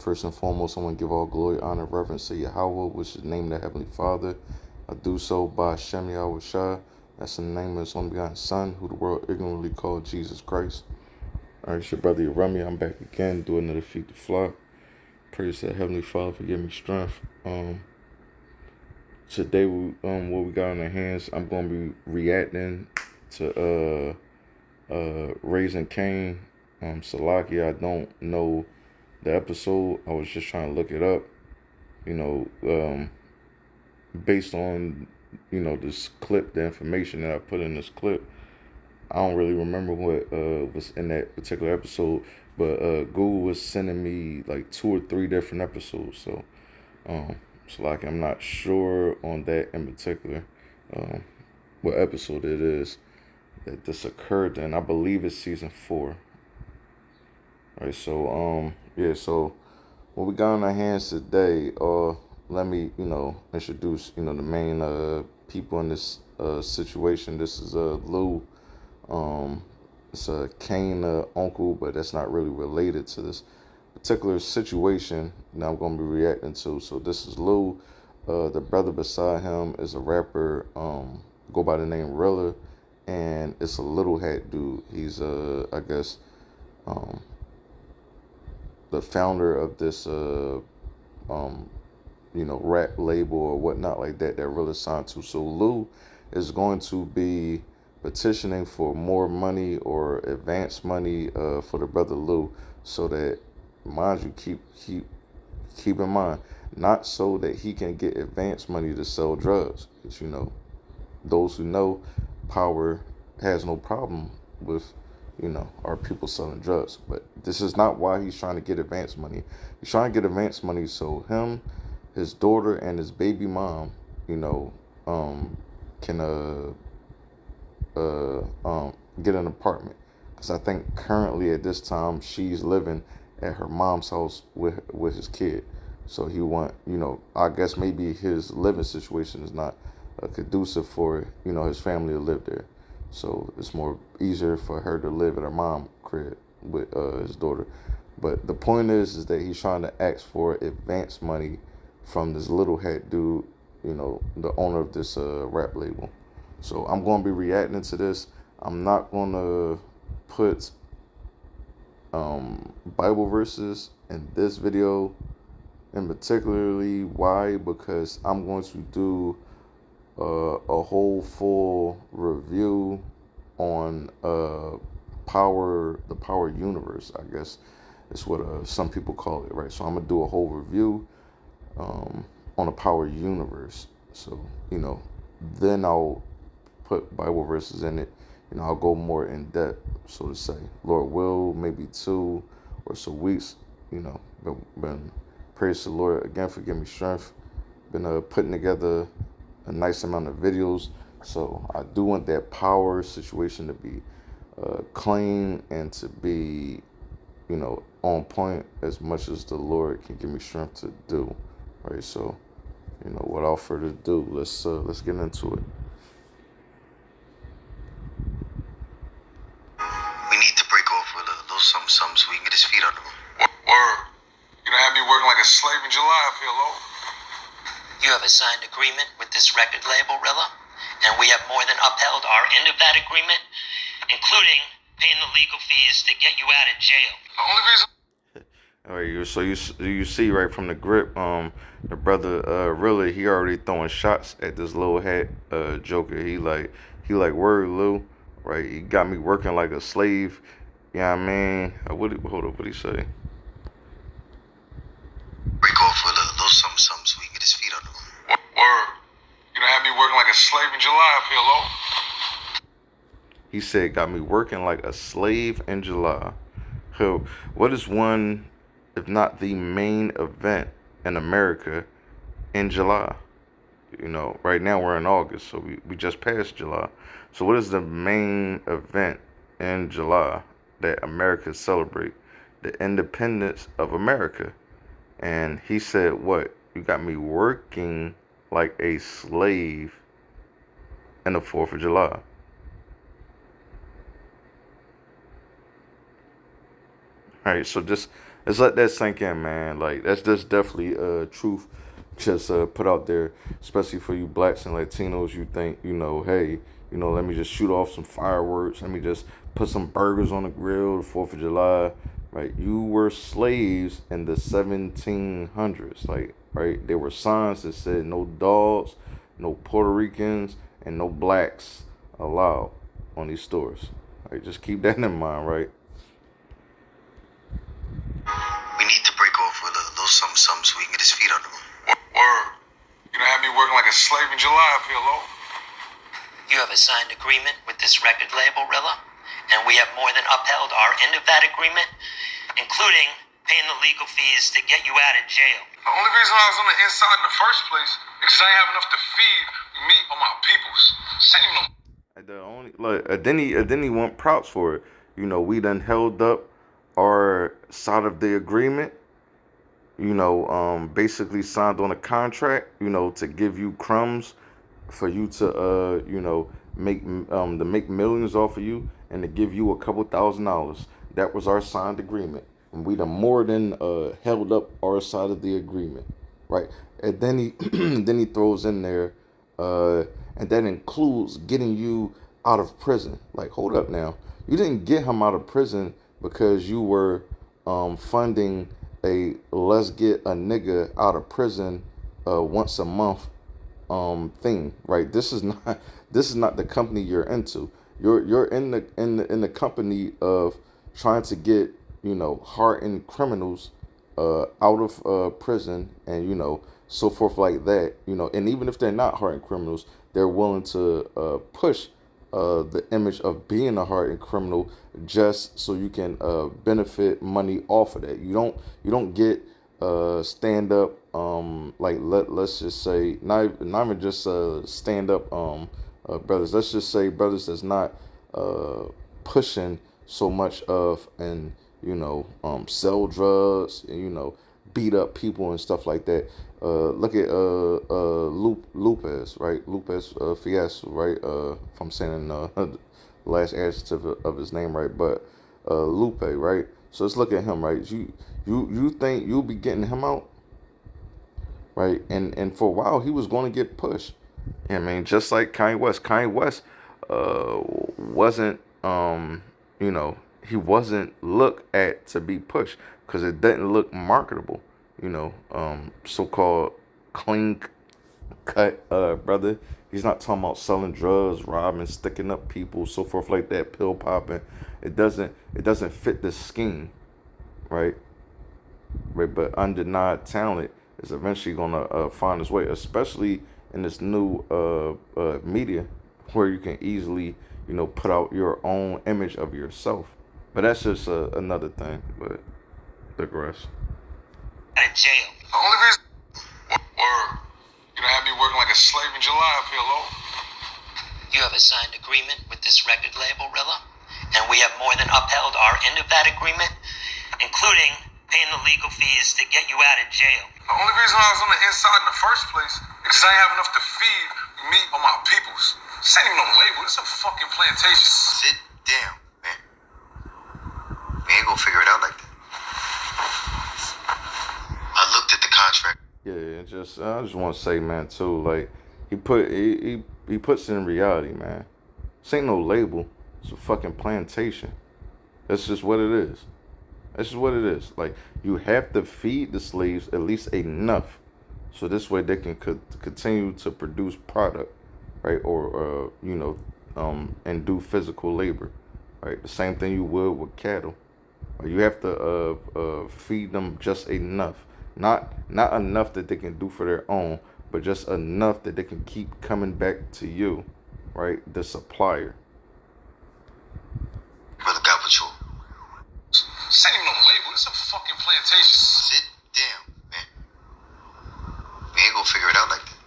first and foremost, I want to give all glory, honor, reverence to Yahweh, which is named the Heavenly Father. I do so by Hashem Yahweh Shah. That's in the name of his only begotten Son, who the world ignorantly called Jesus Christ. All right, it's your brother Yeremi. I'm back again, doing another Feed the Flock. Praise to the Heavenly Father for giving me strength. Today, what we got on our hands, I'm going to be reacting to Raising Cain. Salaki, I don't know the episode. I was just trying to look it up. Based on, this clip, the information that I put in this clip, I don't really remember what was in that particular episode, but Google was sending me like 2 or 3 different episodes. So, like I'm not sure on that in particular, what episode it is that this occurred in. I believe it's season 4. All right, so yeah, so what we got on our hands today, let me, introduce, the main people in this situation. This is Lou. It's a Cain uncle, but that's not really related to this particular situation that I'm going to be reacting to. So this is Lou. The brother beside him is a rapper, go by the name Rilla, and it's a little hat dude. He's I guess the founder of this rap label or whatnot like that Rilla signed to. So Lou is going to be petitioning for more money or advance money for the brother Lou, so that, mind you, keep in mind, not so that he can get advance money to sell drugs. Because, those who know, power has no problem with, our people selling drugs. But this is not why he's trying to get advance money. He's trying to get advance money so him, his daughter, and his baby mom, can get an apartment. Because I think currently at this time she's living at her mom's house with his kid. So he want, I guess maybe his living situation is not conducive for, his family to live there. So it's more easier for her to live at her mom's crib with his daughter. But the point is that he's trying to ask for advance money from this little hat dude, the owner of this rap label. So I'm going to be reacting to this. I'm not going to put Bible verses in this video in particularly. Why? Because I'm going to do a whole full review on the power universe, I guess is what some people call it, right? So I'm going to do a whole review on the power universe. So, then I'll put Bible verses in it. I'll go more in depth, so to say. Lord will, maybe 2 or so weeks, been praise the Lord again for giving me strength. Been putting together a nice amount of videos. So I do want that power situation to be clean and to be, on point as much as the Lord can give me strength to do. Right, so, without further ado, let's get into it. We need to break off with a little something so we can get his feet under him. Word. You don't have me working like a slave in July up here, Lo. You have a signed agreement with this record label, Rilla, and we have more than upheld our end of that agreement, including paying the legal fees to get you out of jail. The only reason... All right, so you see right from the grip, the brother really, he already throwing shots at this little hat joker. He like word, Lou, right? He got me working like a slave. Yeah, you know what I mean, hold up, what he say? Break off with a little something so we can get his feet under him. Word. You don't have me working like a slave in July up here, Lo. He said, got me working like a slave in July. So, what is one, if not the main event in America in July? Right now we're in August, so we just passed July. So what is the main event in July that America celebrate? The independence of America. And he said, what? You got me working like a slave in the 4th of July. All right, so just Let's let that sink in, man. Like that's just definitely truth. Just put out there, especially for you blacks and Latinos. You think hey, let me just shoot off some fireworks. Let me just put some burgers on the grill. The 4th of July, right? You were slaves in the 1700s, like right. There were signs that said no dogs, no Puerto Ricans, and no blacks allowed on these stores. Right, just keep that in mind, right? We need to break off with a little something so we can get his feet under him. Word. You done had me working like a slave in July up here, Lo. You have a signed agreement with this record label, Rilla, and we have more than upheld our end of that agreement, including paying the legal fees to get you out of jail. The only reason I was on the inside in the first place is because I ain't have enough to feed me or my peoples. Same no. The only then he want props for it. We done held up our side of the agreement. Basically signed on a contract. To give you crumbs for you to make millions off of you and to give you a couple $1,000s. That was our signed agreement, and we done more than held up our side of the agreement, right? And then he then he throws in there. And that includes getting you out of prison. Like, hold up now. You didn't get him out of prison because you were funding a let's get a nigga out of prison once a month thing, right? This is not the company you're into. You're in the company of trying to get hardened criminals out of prison and so forth like that. And even if they're not hardened criminals, they're willing to push the image of being a hardened criminal just so you can benefit money off of that. You don't get stand up let's just say not even just stand up brothers. Let's just say brothers that's not pushing so much of and sell drugs and beat up people and stuff like that. Look at Lopez, right? Lopez Fiasco, right? If I'm saying the last adjective of his name right, but Lupe, right? So let's look at him, right? You think you'll be getting him out, right? And for a while he was going to get pushed. I mean, just like Kanye West. Kanye West wasn't he wasn't looked at to be pushed because it didn't look marketable. So-called clean cut brother. He's not talking about selling drugs, robbing, sticking up people, so forth like that, pill popping. It doesn't fit the scheme, right? Right, but undenied talent is eventually gonna find its way, especially in this new media where you can easily put out your own image of yourself. But that's just another thing. But digress. Out of jail. The only reason. Word. You done had me working like a slave in July up here, Lo. You have a signed agreement with this record label, Rilla, and we have more than upheld our end of that agreement, including paying the legal fees to get you out of jail. The only reason I was on the inside in the first place is because I ain't have enough to feed me or my peoples. This ain't even no label. This is a fucking plantation. Sit down, man. We ain't gonna figure it out like that. I looked at the contract. Yeah, I just want to say, man, too, like he puts it in reality, man. This ain't no label. It's a fucking plantation. That's just what it is. That's just what it is. Like, you have to feed the slaves at least enough so this way they can continue to produce product, right? Or and do physical labor, right? The same thing you would with cattle. You have to feed them just enough. Not enough that they can do for their own, but just enough that they can keep coming back to you, right? The supplier. Brother got what you. This ain't even no label. This is a fucking plantation. Sit down, man. We ain't gonna figure it out like that.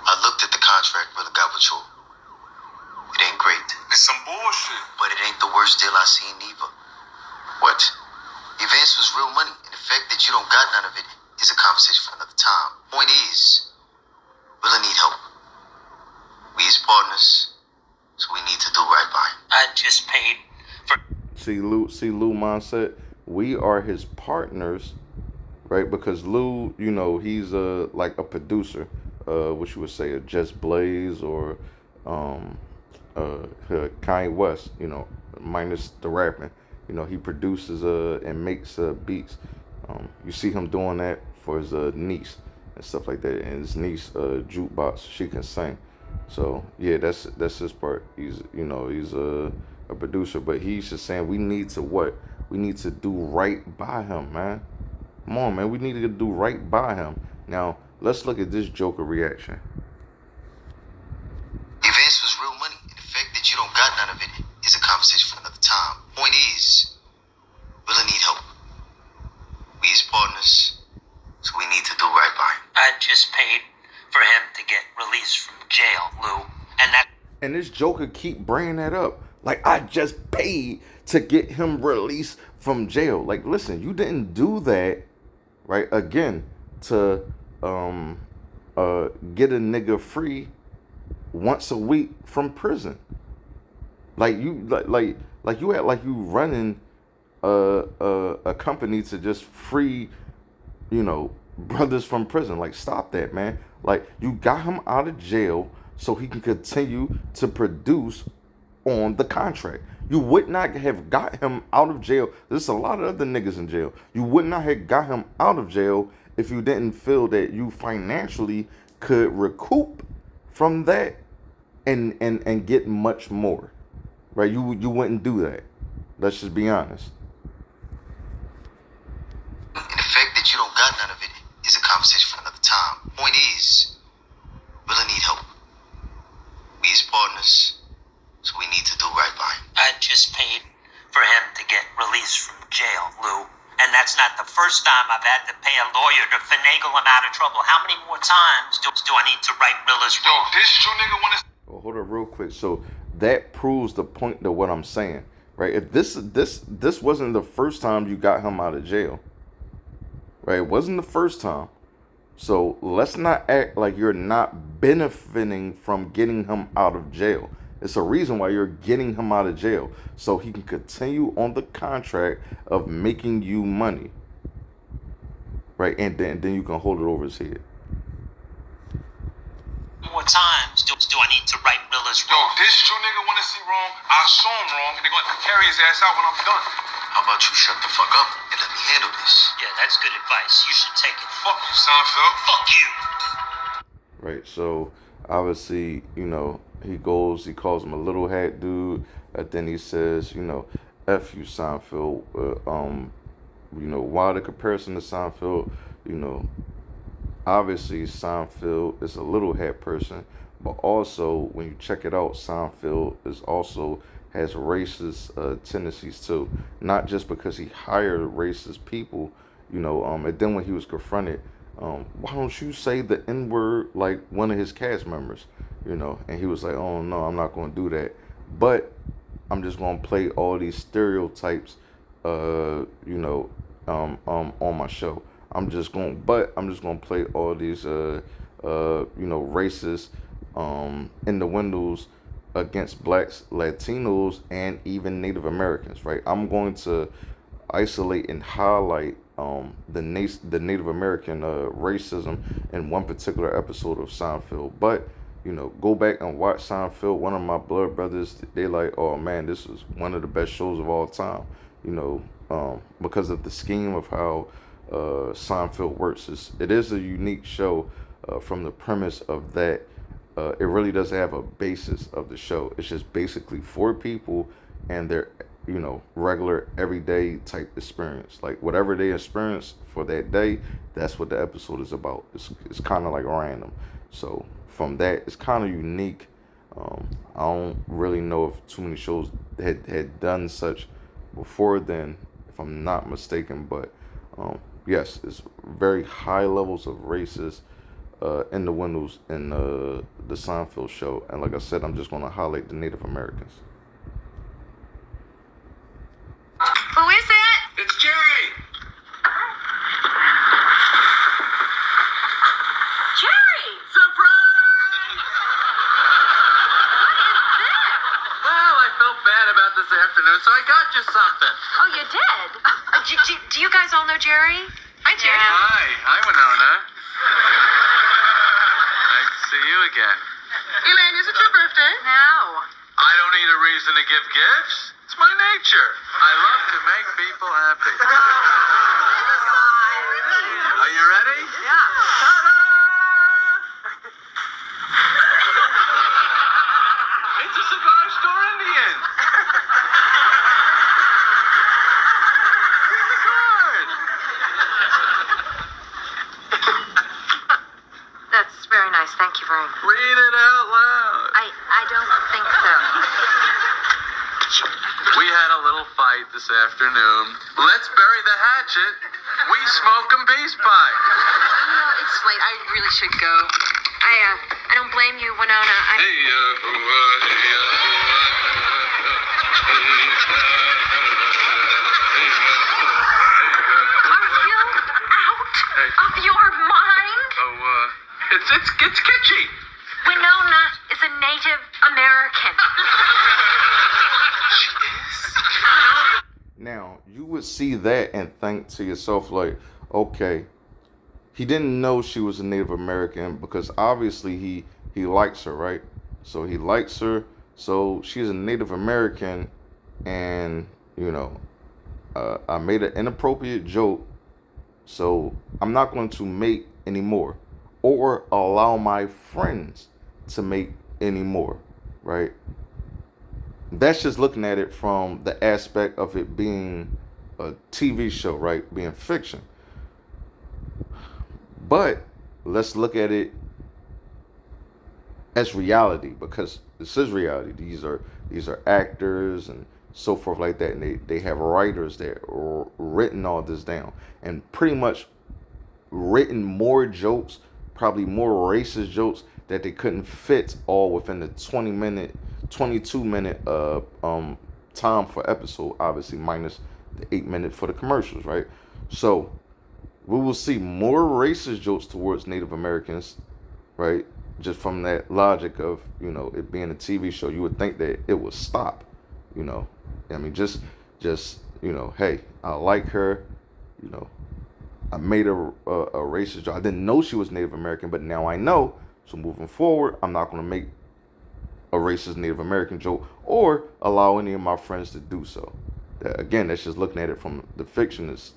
I looked at the contract, Brother got what you. It ain't great. It's some bullshit. But it ain't the worst deal I seen either. What? The advance was real money, and the fact that you don't got none of it is a conversation for another time. Point is, we'll need help. We as partners, so we need to do right by him. I just paid for. See Lou mindset. We are his partners, right? Because Lou, you know, he's like a producer, what you would say, a Just Blaze or Kanye West, you know, minus the rapping. You know, he produces and makes beats. You see him doing that for his niece and stuff like that. And his niece, Jukebox, she can sing. So yeah, that's his part. He's a producer, but he's just saying we need to what? We need to do right by him, man. Come on, man. We need to do right by him. Now let's look at this Joker reaction. Advance was real money, and the fact that you don't got none of it is a conversation for another time. Point is, Willa need help. We his partners, so we need to do right by him. I just paid for him to get released from jail, Lou, and this Joker keep bringing that up. Like, I just paid to get him released from jail. Like, listen, you didn't do that, right? Again, to get a nigga free once a week from prison. Like you like you act like you running a company to just free, you know, brothers from prison. Like, stop that, man. Like, you got him out of jail so he can continue to produce on the contract. You would not have got him out of jail. There's a lot of other niggas in jail. You would not have got him out of jail if you didn't feel that you financially could recoup from that and get much more. Right? You wouldn't do that. Let's just be honest. And the fact that you don't got none of it is a conversation for another time. Point is, Willa need help. We his partners, so we need to do right by him. I just paid for him to get released from jail, Lou. And that's not the first time I've had to pay a lawyer to finagle him out of trouble. How many more times do I need to right Willa's wrong? Yo, this you nigga wanna... Well, hold on real quick. So that proves the point to what I'm saying, right? If this wasn't the first time you got him out of jail, right? It wasn't the first time. So let's not act like you're not benefiting from getting him out of jail. It's a reason why you're getting him out of jail, so he can continue on the contract of making you money, right? And then you can hold it over his head. More times do I need to right Willa's wrong? Yo, this you nigga wanna see wrong, I saw him wrong, and they're gonna carry his ass out when I'm done. How about you shut the fuck up and let me handle this? Yeah, that's good advice. You should take it. Fuck you, Seinfeld. Fuck you. Right, so obviously, you know, he calls him a little hat dude, and then he says, you know, F you, Seinfeld. You know, why the comparison to Seinfeld? You know, obviously Seinfeld is a little hat person, but also when you check it out, Seinfeld is also has racist tendencies too. Not just because he hired racist people, you know, and then when he was confronted, why don't you say the N-word like one of his cast members, you know? And he was like, oh no, I'm not going to do that. But I'm just going to play all these stereotypes, you know, on my show. I'm just going to play all these, you know, racist innuendos against blacks, Latinos, and even Native Americans, right? I'm going to isolate and highlight the Native American racism in one particular episode of Seinfeld. But, you know, go back and watch Seinfeld. One of my blood brothers, they like, oh man, this is one of the best shows of all time, you know, because of the scheme of how Seinfeld works. It is a unique show from the premise of that. It really doesn't have a basis of the show. It's just basically four people and their, you know, regular everyday type experience. Like whatever they experience for that day, that's what the episode is about. It's kind of like random. So from that, it's kind of unique. I don't really know if too many shows had done such before then, if I'm not mistaken. But yes, it's very high levels of racist innuendos in the Seinfeld show. And like I said, I'm just going to highlight the Native Americans. Who is it? It's Jerry. Jerry! Surprise! What is this? Well, I felt bad about the this afternoon, so I got you something. Oh, you did? Do you guys all know Jerry? Hi, Jerry. Hi, Winona. Nice to see you again. Elaine, is it your birthday? No. I don't need a reason to give gifts. It's my nature. I love to make people happy. Are you ready? Yeah. It's a cigar store Indian. Read the card. That's very nice. Thank you very much. Read it out loud. I don't think so. We had a little fight this afternoon. Let's bury the hatchet. We smoke 'em peace pie. It's late. I really should go. I don't blame you, Winona. Are you out of your mind? It's kitschy. Winona is a Native American. Now, you would see that and think to yourself, like, okay, he didn't know she was a Native American because obviously he likes her, right? So he likes her, so she's a Native American, and, you know, I made an inappropriate joke, so I'm not going to make any more or allow my friends to make any more, right? That's just looking at it from the aspect of it being a TV show, right? Being fiction. But let's look at it as reality, because this is reality. These are actors and so forth like that, and they have writers that written all this down and pretty much written more jokes, probably more racist jokes that they couldn't fit all within the 22-minute time for episode, obviously minus the 8-minute for the commercials, right? So we will see more racist jokes towards Native Americans, right? Just from that logic of, you know, it being a TV show, you would think that it would stop, you know. I mean, just you know, hey, I like her, you know, I made a racist joke. I didn't know she was Native American, but now I know. So moving forward, I'm not going to make a racist Native American joke or allow any of my friends to do so. Again, that's just looking at it from the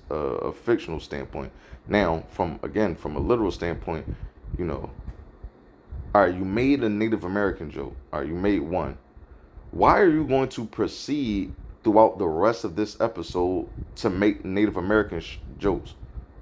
a fictional standpoint. Now, from a literal standpoint, you know, all right, you made a Native American joke. All right, you made one. Why are you going to proceed throughout the rest of this episode to make Native American jokes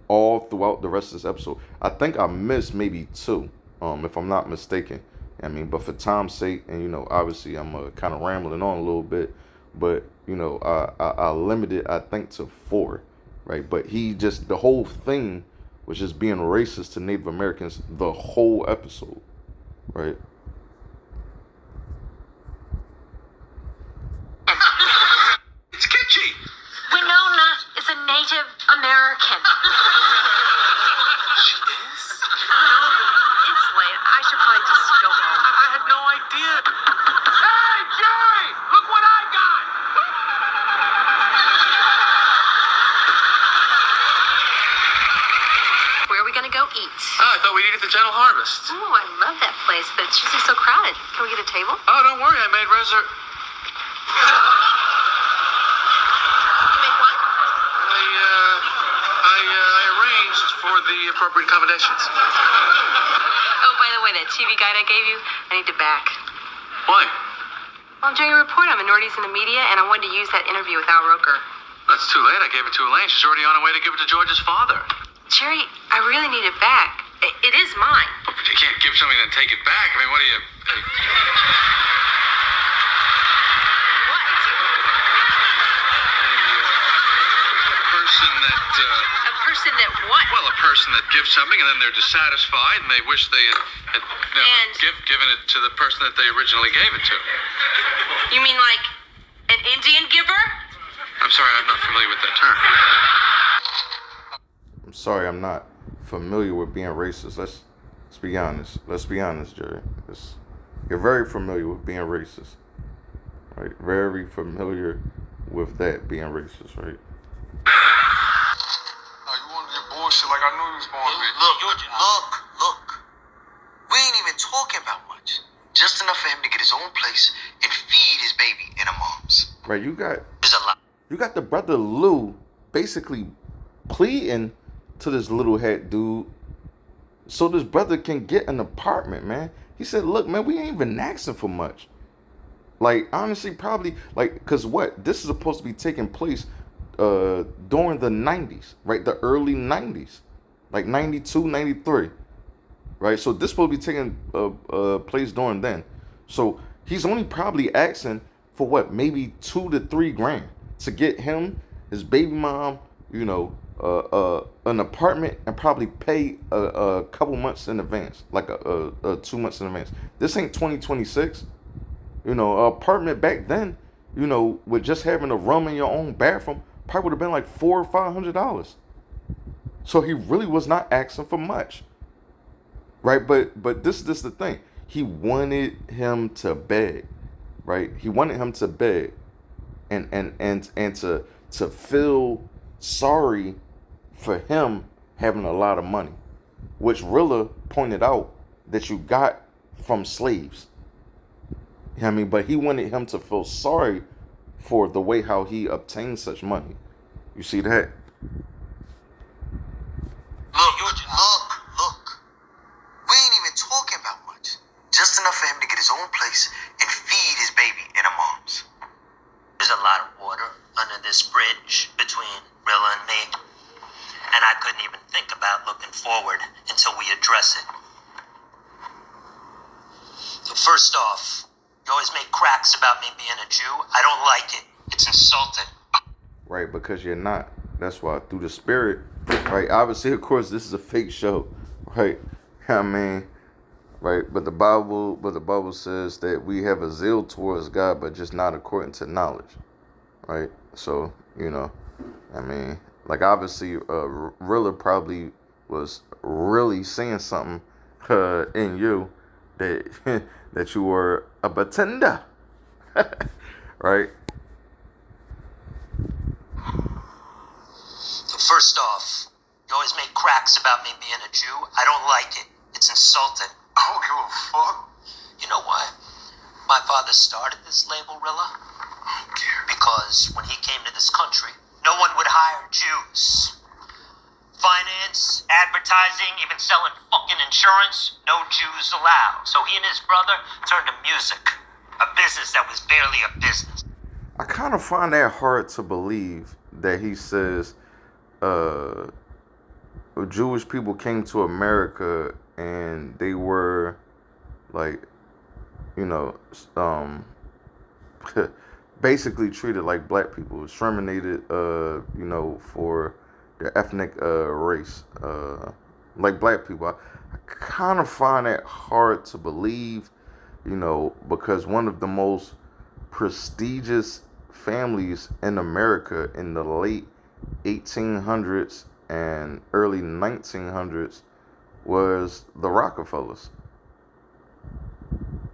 all throughout the rest of this episode? I think I missed maybe two, if I'm not mistaken. I mean, but for time's sake, and, you know, obviously I'm kind of rambling on a little bit, but, you know, I limited, I think, to 4, right? But the whole thing was just being racist to Native Americans the whole episode, right? It's kitschy. Winona is a Native American. She is? It's late. I should probably just go home. I had no idea. Hey, Jerry! Look what I got! Where are we gonna go eat? Oh, I thought we'd eat at the Gentle Harvest. Oh, I love that place, but it's usually so crowded. Can we get a table? Oh, don't worry, I made You made what? I arranged for the appropriate accommodations. Oh, by the way, that TV guide I gave you, I need to back. Why? Well, I'm doing a report on minorities in the media, and I wanted to use that interview with Al Roker. That's too late. I gave it to Elaine. She's already on her way to give it to George's father. Jerry, I really need it back. It is mine. But you can't give something and take it back. I mean, what do you... What? person that... A person that what? Well, a person that gives something and then they're dissatisfied and they wish they had never given it to the person that they originally gave it to. You mean like an Indian giver? I'm sorry, I'm not familiar with that term. I'm sorry, I'm not familiar with being racist. Let's be honest. Let's be honest, Jerry. You're very familiar with being racist. right? Very familiar with that being racist, right? No, you wanted your bullshit like I knew you was going to be. Look. We ain't even talking about much. Just enough for him to get his own place and feed his baby in her mom's. Right, you got There's a lot. you got the brother Lou basically pleading to this little hat dude so this brother can get an apartment, man. He said, look, man, we ain't even asking for much. Like, honestly, probably, like, because what? This is supposed to be taking place during the 90s, right? The early 90s, like 92, 93, right? So this supposed to be taking place during then. So he's only probably asking for what? Maybe 2 to 3 grand to get him, his baby mom, you know, an apartment and probably pay a couple months in advance, like 2 months in advance. This ain't 2026. You know, an apartment back then, you know, with just having a room in your own bathroom, probably would have been like $400 or $500. So he really was not asking for much, right? But this is the thing. He wanted him to beg, right? He wanted him to beg, and to feel sorry for him having a lot of money, which Rilla pointed out that you got from slaves. You know what I mean? But he wanted him to feel sorry for the way how he obtained such money. You see that? Look. We ain't even talking about much. Just enough for him to get his own place and feed his baby in her mom's. There's a lot of water under this bridge between Rilla and me. And I couldn't even think about looking forward until we address it. First off, you always make cracks about me being a Jew. I don't like it. It's insulting. Right, because you're not. That's why, through the spirit, right? Obviously, of course, this is a fake show, right? I mean, right? But the Bible says that we have a zeal towards God, but just not according to knowledge, right? So, you know, I mean, like, obviously, Rilla probably was really seeing something in you that that you were a pretender, right? First off, you always make cracks about me being a Jew. I don't like it. It's insulting. I don't give a fuck. You know why? My father started this label, Rilla. I don't care. Because when he came to this country, no one would hire Jews. Finance, advertising, even selling fucking insurance, no Jews allowed. So he and his brother turned to music, a business that was barely a business. I kind of find that hard to believe that he says Jewish people came to America and they were like, you know, basically treated like black people, discriminated, you know, for their ethnic race, like black people. I kind of find that hard to believe, you know, because one of the most prestigious families in America in the late 1800s and early 1900s was the Rockefellers.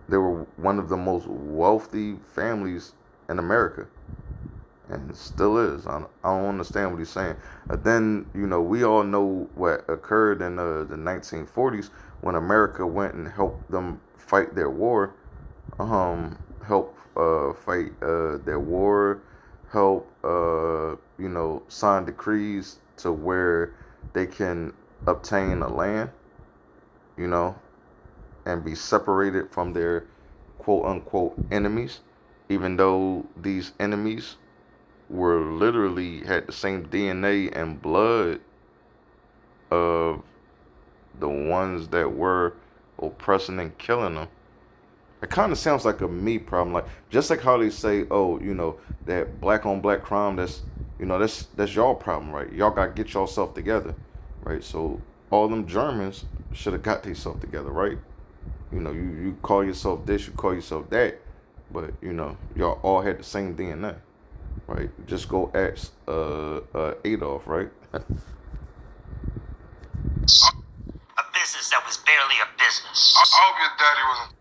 They were one of the most wealthy families in America, and still is. I don't understand what he's saying. But then, you know, we all know what occurred in the 1940s when America went and helped them fight their war, help you know, sign decrees to where they can obtain a land, you know, and be separated from their quote unquote enemies, even though these enemies were literally had the same DNA and blood of the ones that were oppressing and killing them. It kind of sounds like a me problem, like just like how they say, oh, you know, that black on black crime, that's, you know, that's y'all problem, right? Y'all got to get yourself together, right? So all them Germans should have got themselves together, right? You know, you call yourself this, you call yourself that, but you know, y'all all had the same DNA, right? Just go ask Adolf, right? A business that was barely a business. I hope your daddy wasn't.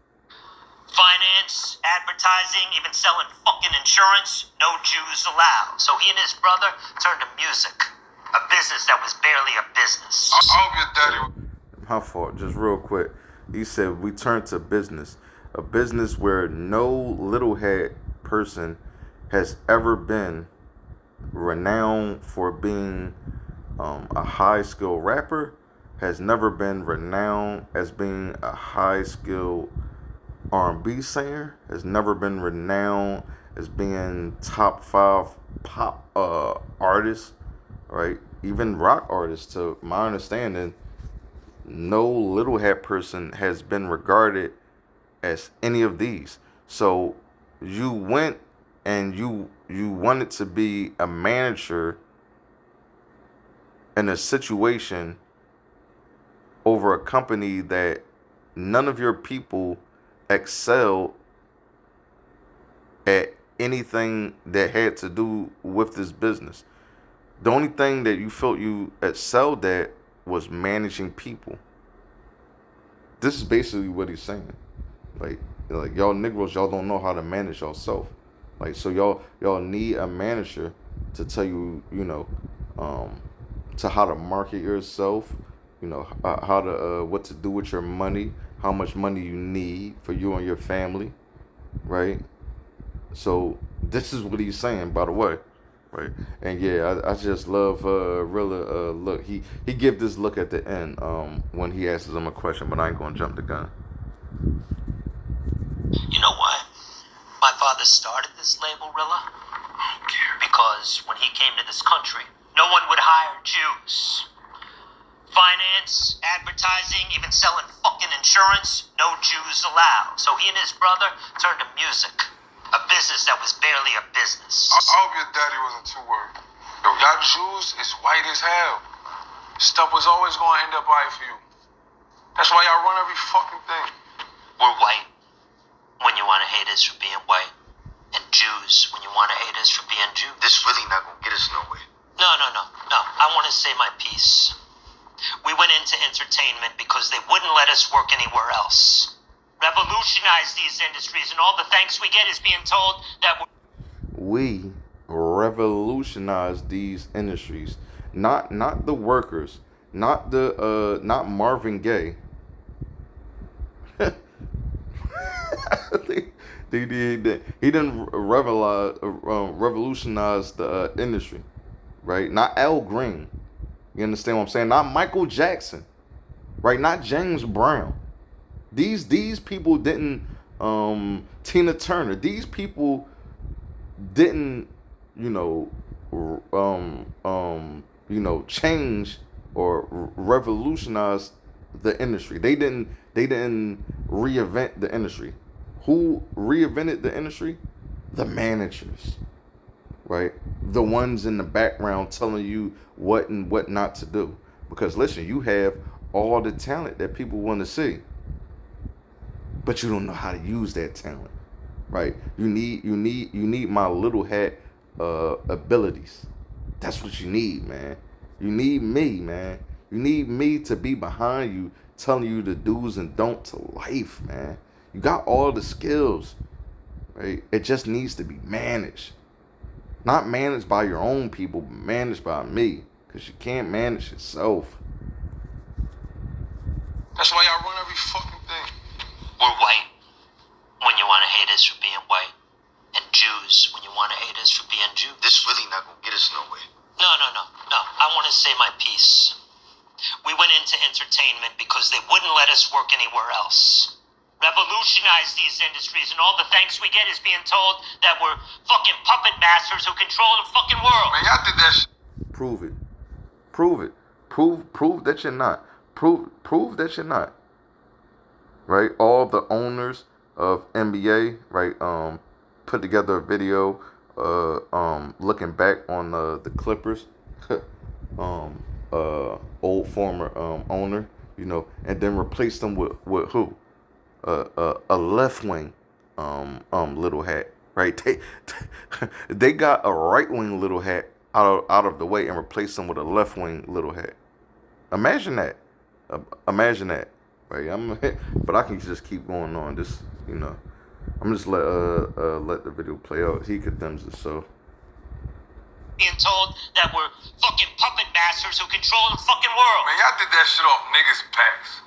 Finance, advertising, even selling fucking insurance, no Jews allowed. So he and his brother turned to music. A business that was barely a business. I hope your daddy. My fault. Just real quick. He said we turn to business. A business where no little hat person has ever been renowned for being a high skill rapper, has never been renowned as being a high skill R&B singer, has never been renowned as being top 5 pop artists, right? Even rock artists, to my understanding, no little hat person has been regarded as any of these. So you went and you wanted to be a manager in a situation over a company that none of your people excelled at anything that had to do with this business. The only thing that you felt you excelled at was managing people. This is basically what he's saying. Like y'all Negroes, y'all don't know how to manage yourself. Like, so y'all need a manager to tell you, to how to market yourself, how to what to do with your money, how much money you need for you and your family, right? So this is what he's saying, by the way, right? And yeah, I just love Rilla. Look, he give this look at the end when he asks him a question, but I ain't gonna jump the gun. You know why? My father started this label, Rilla? I don't care. Because when he came to this country, no one would hire Jews. Finance, advertising, even selling fucking insurance, no Jews allowed. So he and his brother turned to music. A business that was barely a business. I hope your daddy wasn't too worried. Yo, y'all Jews is white as hell. Stuff was always gonna end up right for you. That's why y'all run every fucking thing. We're white when you want to hate us for being white. And Jews when you want to hate us for being Jews. This really not gonna get us nowhere. No. I want to say my piece. We went into entertainment because they wouldn't let us work anywhere else. Revolutionize these industries, and all the thanks we get is being told that we revolutionize these industries, not the workers, not Marvin Gaye. He didn't revolutionize the industry, right? Not Al Green. You understand what I'm saying? Not Michael Jackson, right? Not James Brown. These people didn't. Tina Turner. These people didn't. Change or revolutionize the industry. They didn't reinvent the industry. Who reinvented the industry? The managers, right? The ones in the background telling you what and what not to do. Because listen, you have all the talent that people want to see, but you don't know how to use that talent, right? You need my little hat abilities. That's what you need, man. You need me, man. You need me to be behind you, telling you the do's and don'ts to life, man. You got all the skills, right? It just needs to be managed. Not managed by your own people, but managed by me. Because you can't manage yourself. That's why y'all run every fucking thing. we're white when you want to hate us for being white. And Jews when you want to hate us for being Jews. This really not gonna get us nowhere. No. I want to say my piece. We went into entertainment because they wouldn't let us work anywhere else. Revolutionize these industries, and all the thanks we get is being told that we're fucking puppet masters who control the fucking world. Man, y'all did that shit. Prove it. Prove that you're not. Prove that you're not. Right? All the owners of NBA, right, put together a video looking back on the Clippers. Old former owner, and then replace them with who? A left wing little hat, right? They got a right wing little hat out of the way and replaced them with a left wing little hat. Imagine that, right? But I can just keep going on. This, I'm just let the video play out. He condemns it, so. Being told that we're fucking puppet masters who control the fucking world. Man, y'all did that shit off niggas' backs.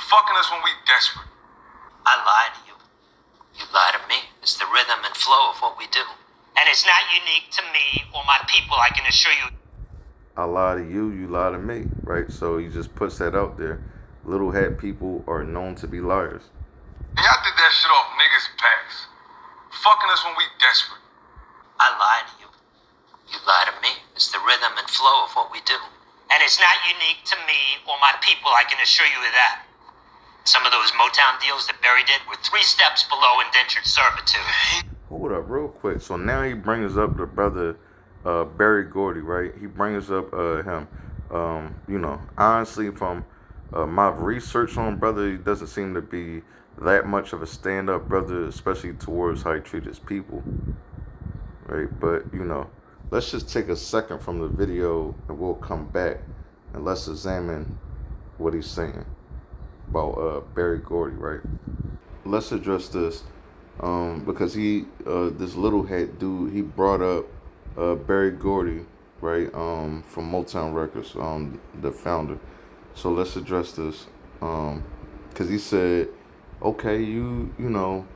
Fucking us when we desperate. I lie to you. You lie to me. It's the rhythm and flow of what we do. And it's not unique to me or my people, I can assure you. I lie to you, you lie to me, right? So he just puts that out there. Little hat people are known to be liars. And y'all did that shit off niggas' backs. Fucking us when we desperate. I lie to you. You lie to me. It's the rhythm and flow of what we do. And it's not unique to me or my people, I can assure you of that. Some of those Motown deals that Barry did were 3 steps below indentured servitude. Hold up real quick. So now he brings up the brother Barry Gordy, right? He brings up him. You know, honestly, from my research on brother, he doesn't seem to be that much of a stand-up brother, especially towards how he treats his people, right? But, you know, let's just take a second from the video and we'll come back and let's examine what he's saying about Barry Gordy, right? Let's address this because this little head dude, he brought up Barry Gordy, right, from Motown Records, the founder. So let's address this because he said, okay, you know,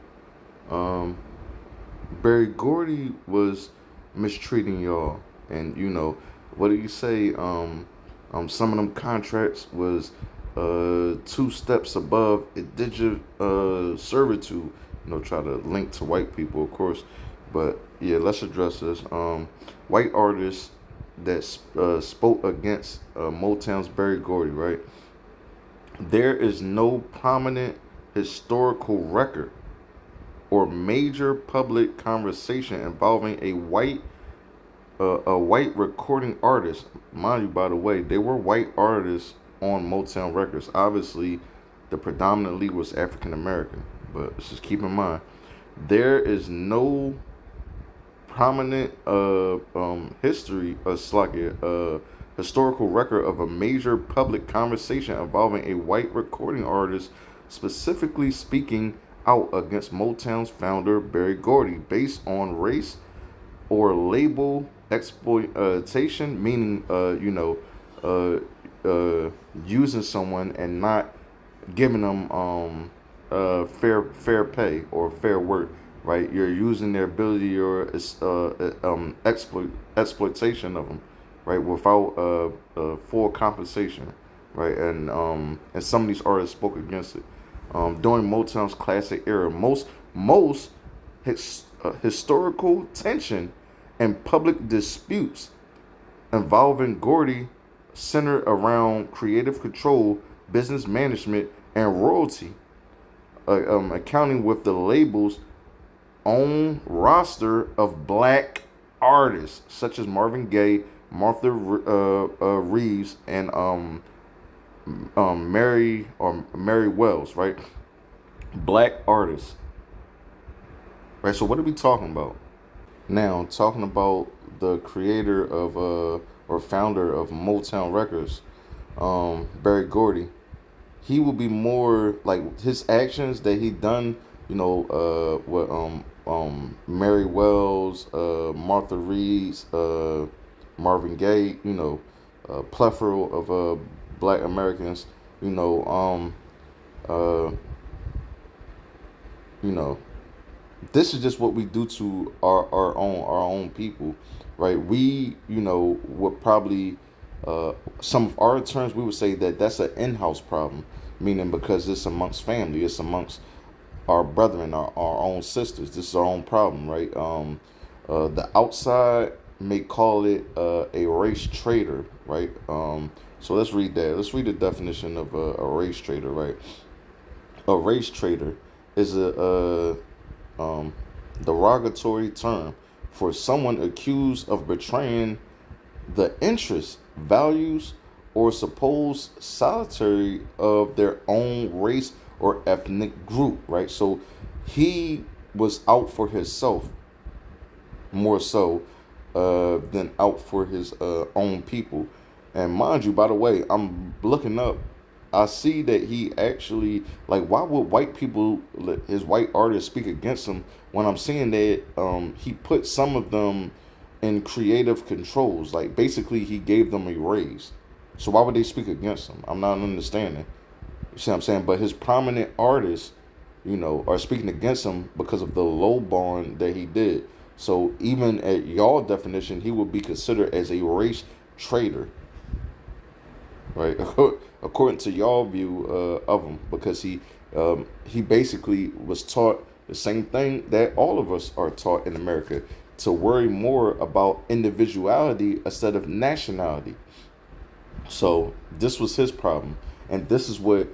Barry Gordy was mistreating y'all, and you know, what did you say? Some of them contracts was 2 steps above indentured servitude. You know, try to link to white people, of course. But yeah, let's address this. White artists that spoke against Motown's Barry Gordy, right? There is no prominent historical record or major public conversation involving a white recording artist. Mind you, by the way, they were white artists on Motown Records. Obviously, the predominant lead was African American, but let's just keep in mind there is no prominent historical record of a major public conversation involving a white recording artist specifically speaking out against Motown's founder Barry Gordy based on race or label exploitation, meaning using someone and not giving them fair pay or fair work, right? You're using their ability or exploitation of them, right, without full compensation, right? And some of these artists spoke against it. During Motown's classic era, most historical tension and public disputes involving Gordy centered around creative control, business management, and royalty, accounting with the label's own roster of black artists such as Marvin Gaye, Martha Reeves, and Mary Wells, right? Black artists, right? So what are we talking about? Now, talking about the creator of or founder of Motown Records, Barry Gordy, he will be more like his actions that he done, you know, what Mary Wells, Martha Reeves, Marvin Gaye, you know, plethora of black Americans, you know, this is just what we do to our own people, right? We, you know, would probably some of our terms we would say that that's an in-house problem, meaning because it's amongst family, it's amongst our brethren, our own sisters. This is our own problem, right? The outside may call it a race traitor, right? So let's read that. Let's read the definition of a race traitor, right? A race traitor is a derogatory term for someone accused of betraying the interests, values, or supposed solidarity of their own race or ethnic group, right? So he was out for himself more so than out for his own people. And mind you, by the way, I'm looking up, I see that he actually, like, why would white people, his white artists, speak against him when I'm seeing that he put some of them in creative controls? Like, basically, he gave them a raise. So why would they speak against him? I'm not understanding. You see what I'm saying? But his prominent artists, are speaking against him because of the low bond that he did. So even at y'all definition, he would be considered as a race traitor, right? According to y'all view of him, because he basically was taught the same thing that all of us are taught in America, to worry more about individuality instead of nationality. So this was his problem, and this is what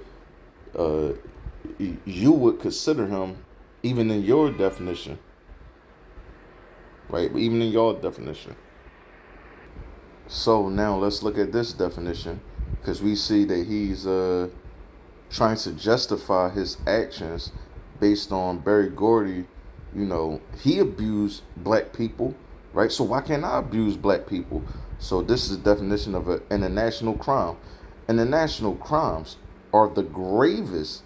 you would consider him, even in your definition, right? Even in your definition. So now let's look at this definition, because we see that he's trying to justify his actions based on Barry Gordy. He abused black people, right? So why can't I abuse black people? So this is the definition of an international crime. International crimes are the gravest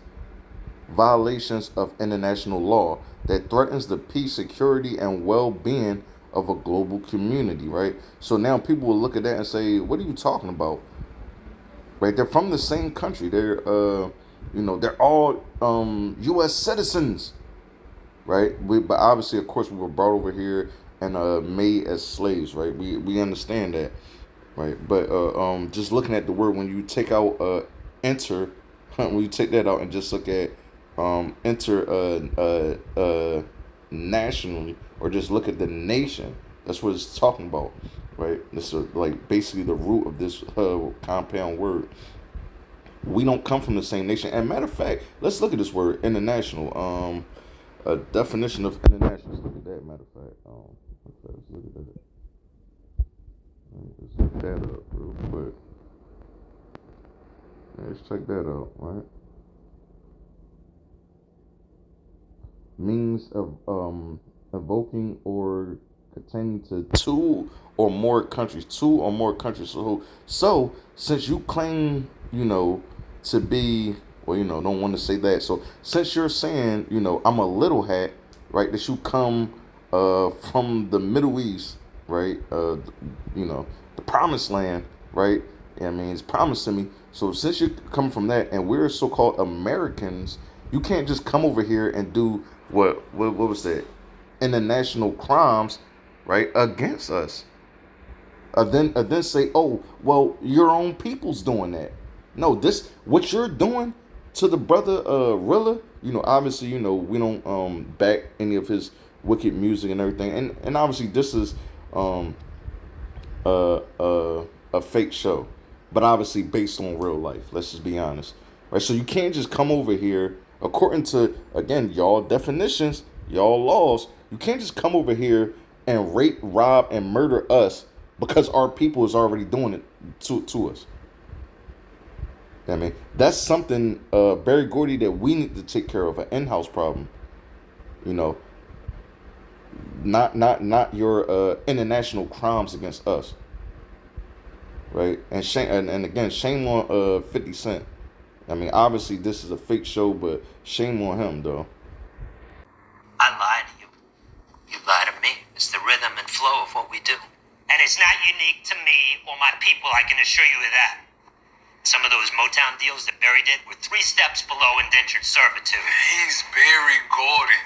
violations of international law that threatens the peace, security, and well-being of a global community, right? So now people will look at that and say, what are you talking about? Right? They're from the same country. They're they're all US citizens, right? But obviously, of course, we were brought over here and made as slaves, right? We understand that, right? But just looking at the word, when you take out enter, when you take that out and just look at nationally, or just look at the nation, that's what it's talking about, right? This is like basically the root of this compound word. We don't come from the same nation. And matter of fact, let's look at this word international. A definition of international. Let's look at that. Matter of fact, let's look at that. Let's look that up real quick. Let's check that out, right? Means of evoking or pertaining to two or more countries. So since you claim, to be, well, don't want to say that. So since you're saying, I'm a little hat, right? That you come from the Middle East, right? The promised land, right? I mean, it's promised to me. So since you come from that, and we're so-called Americans, you can't just come over here and do what was that? International crimes, right, against us. Then say, oh, well, your own people's doing that. No, this, what you're doing to the brother Rilla, obviously, we don't back any of his wicked music and everything, and obviously this is a fake show, but obviously based on real life. Let's just be honest, right? So you can't just come over here, according to, again, y'all definitions, y'all laws. You can't just come over here and rape, rob, and murder us because our people is already doing it to us. I mean, that's something, Barry Gordy, that we need to take care of, an in-house problem. Not your international crimes against us, right? And shame, and again, shame on 50 Cent. I mean, obviously this is a fake show, but shame on him, though. I lie to you. You lie to me. It's the rhythm and flow of what we do. And it's not unique to me or my people, I can assure you of that. Some of those Motown deals that Barry did were 3 steps below indentured servitude. He's Barry Gordy.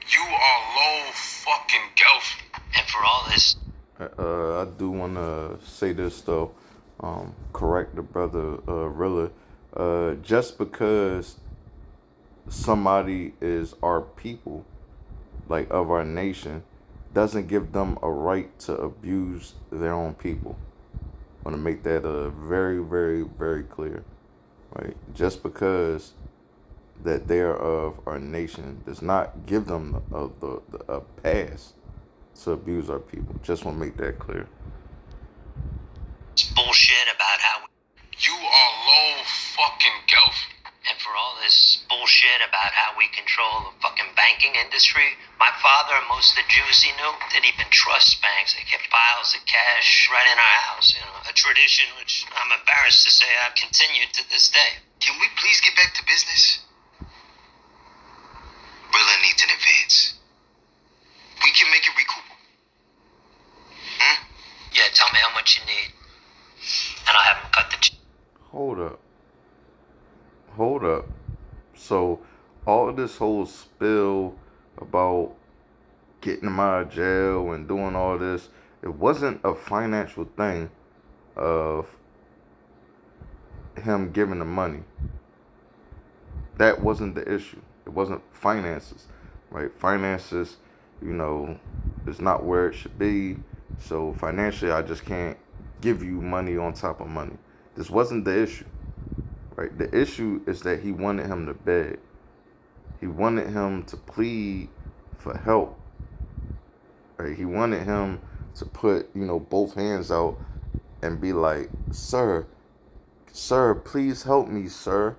You are low fucking Gelfie. And for all this... I do want to say this, though. Correct the brother Rilla. Just because somebody is our people, like of our nation, doesn't give them a right to abuse their own people. I want to make that very, very, very clear, right? Just because that they're of our nation does not give them a pass to abuse our people. Just want to make that clear. It's bullshit about how... You are low fucking Gelfie. And for all this bullshit about how we control the fucking banking industry, My father and most of the Jews he knew didn't even trust banks. They kept piles of cash right in our house. A tradition which I'm embarrassed to say I've continued to this day. Can we please get back to business? Rilla needs an advance. We can make it recoupable. Yeah, tell me how much you need, and I'll have him cut the check. Hold up. So all of this whole spill about getting him out of jail and doing all this, it wasn't a financial thing of him giving the money. That wasn't the issue. It wasn't finances, right? Finances, is not where it should be. So financially, I just can't give you money on top of money. This wasn't the issue, right? The issue is that he wanted him to beg. He wanted him to plead for help. Right? He wanted him to put, both hands out and be like, sir, please help me, sir.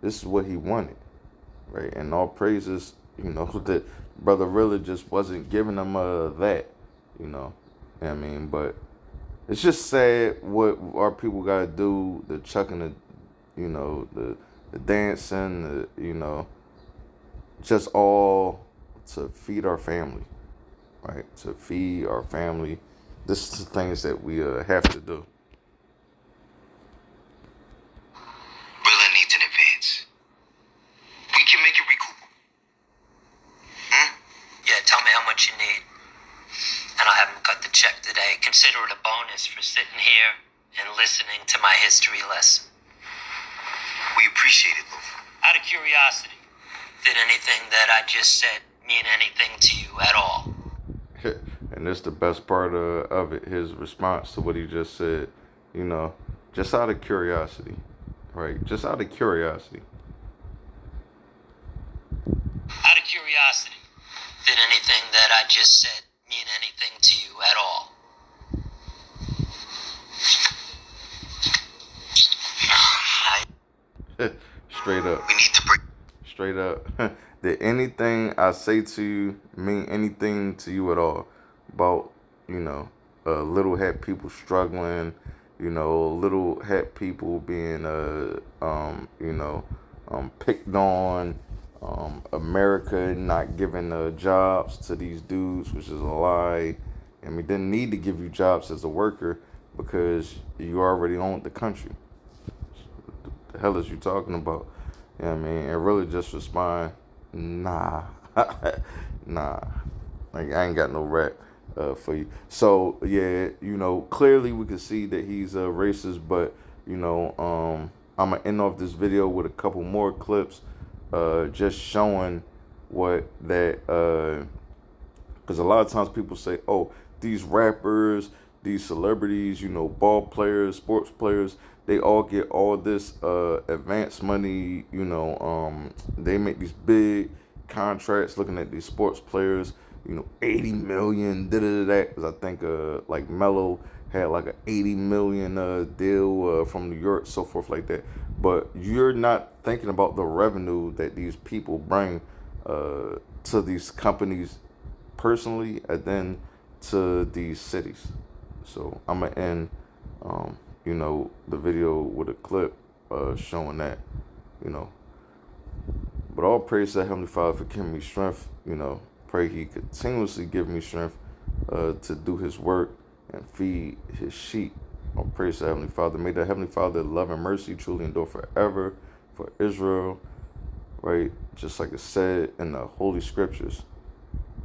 This is what he wanted, right? And all praises, that Brother Rilla just wasn't giving him that, I mean, but it's just sad what our people gotta do, the chucking, the dancing, just all to feed our family, right? To feed our family. This is the things that we have to do. Rilla needs an advance. We can make it recoupable. Yeah, tell me how much you need, and I'll have him cut the check today. Consider it a bonus for sitting here and listening to my history lesson. We appreciate it, Lou. Out of curiosity, did anything that I just said mean anything to you at all? And that's the best part of it, his response to what he just said, just out of curiosity, right? Just out of curiosity. Out of curiosity, did anything that I just said mean anything to you at all? Straight up. We need to break. Straight up. Did anything I say to you mean anything to you at all? About, little hat people struggling, little hat people being, picked on, America not giving jobs to these dudes, which is a lie. And we didn't need to give you jobs as a worker because you already owned the country. What the hell is you talking about? And really just respond, nah. Like, I ain't got no rap for you. So, yeah, clearly we can see that he's a racist, but, I'm going to end off this video with a couple more clips just showing what that, because a lot of times people say, oh, these rappers, these celebrities, ball players, sports players, they all get all this advance money, they make these big contracts looking at these sports players, 80 million, da-da-da-da, because I think like Melo had like an 80 million deal from New York, so forth like that. But you're not thinking about the revenue that these people bring to these companies personally, and then to these cities. So I'm gonna end the video with a clip showing that, but all praise to Heavenly Father for giving me strength. Pray He continuously give me strength to do His work and feed His sheep. All praise to Heavenly Father. May the Heavenly Father love and mercy truly endure forever for Israel, right? Just like it said in the Holy Scriptures.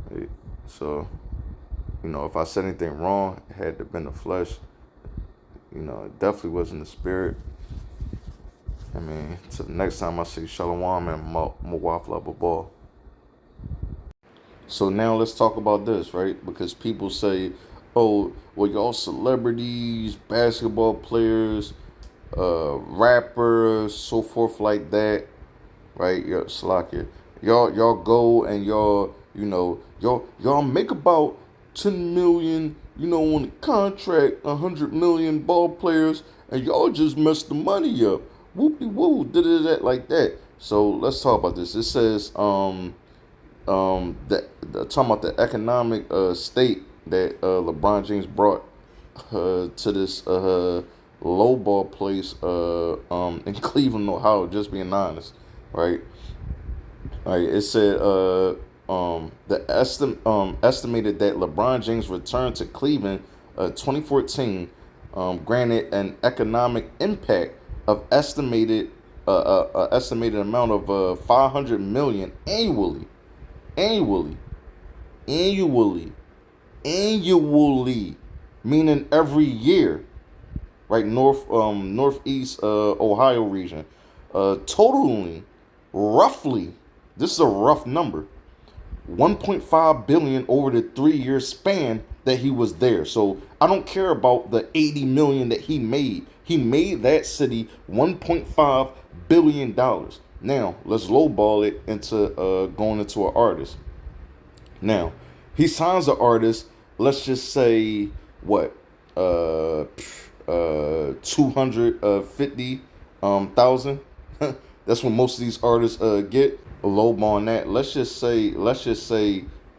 Right? So, if I said anything wrong, it had to have been the flesh. It definitely wasn't the spirit. Till the next time I say Shalom and Mawafla Babal. So now let's talk about this, right? Because people say, oh, well, y'all celebrities, basketball players, rappers, so forth like that, right? Yeah, Slakia. Y'all go and y'all make about 10 million, on the contract, 100 million ball players, and y'all just messed the money up. Whoopie woo, did it like that. So let's talk about this. It says, talking about the economic state that LeBron James brought to this low ball place in Cleveland, Ohio. Just being honest, right? Right. It said estimated that LeBron James returned to Cleveland 2014 granted an economic impact of estimated amount of 500 million annually, annually, annually, meaning every year, right? Northeast Ohio region, totaling roughly. This is a rough number. 1.5 billion over the 3-year span that he was there. So I don't care about the 80 million that he made. He made that city 1.5 billion dollars. Now let's lowball it into going into an artist. Now he signs an artist. Let's just say what 250,000. That's what most of these artists get. Lowball on that. Let's just say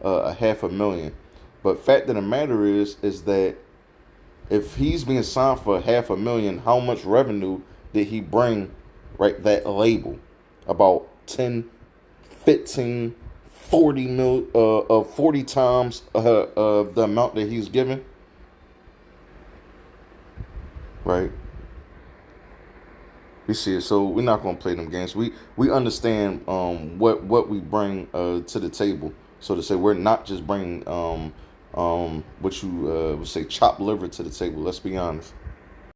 a 500,000. But fact of the matter is that if he's being signed for 500,000, how much revenue did he bring? Right, that label about 10, 15, 40 40 times the amount that he's given. Right. We see it, so we're not gonna play them games. We understand what we bring to the table. So to say, we're not just bringing what you would say chopped liver to the table. Let's be honest.